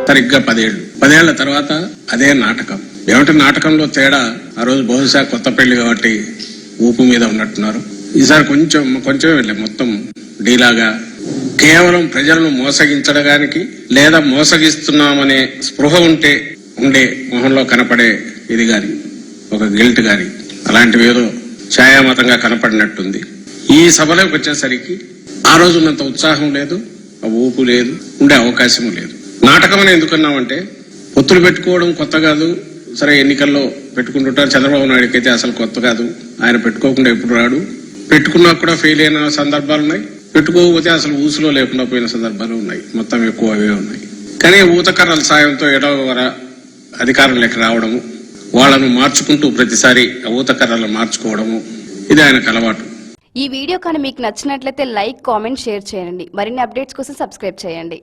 సరిగ్గా 10 ఏళ్ల తర్వాత అదే నాటకం. ఏమంటే నాటకంలో తేడా, ఆ రోజు బహుశా కొత్త పెళ్లి కాబట్టి ఊపు మీద ఉన్నట్టున్నారు. ఈసారి కొంచెం వెళ్ళే మొత్తం డీలాగా కేవలం ప్రజలను మోసగించడానికి లేదా మోసగిస్తున్నామనే స్పృహ ఉండే మొహంలో కనపడే ఇది గాని, ఒక గిల్ట్ గాని అలాంటివి ఏదో ఛాయామతంగా కనపడినట్టుంది. ఈ సభలోకి వచ్చేసరికి ఆ రోజు ఉన్నంత ఉత్సాహం లేదు, ఆ ఊపు లేదు, ఉండే అవకాశం లేదు. నాటకం అని ఎందుకన్నామంటే పొత్తులు పెట్టుకోవడం కొత్త కాదు. సరే, ఎన్నికల్లో పెట్టుకుంటుంటారు. చంద్రబాబు నాయుడుకి అయితే అసలు కొత్త కాదు. ఆయన పెట్టుకోకుండా ఎప్పుడు రాడు. పెట్టుకున్నా కూడా ఫెయిల్ అయిన సందర్భాలు ఉన్నాయి. పెట్టుకోకపోతే అసలు ఊసులో లేకుండా పోయిన సందర్భాలు ఉన్నాయి. మొత్తం ఎక్కువ అవే ఉన్నాయి. కానీ ఊతకర్రల సాయంతో ఏడో అధికారంలోకి రావడము, వాళ్లను మార్చుకుంటూ ప్రతిసారి ఊతకర్రలు మార్చుకోవడము, ఇది ఆయనకు అలవాటు. ఈ వీడియో కానీ మీకు నచ్చినట్లయితే లైక్, కామెంట్, షేర్ చేయండి. మరిన్ని అప్డేట్స్ కోసం సబ్స్క్రైబ్ చేయండి.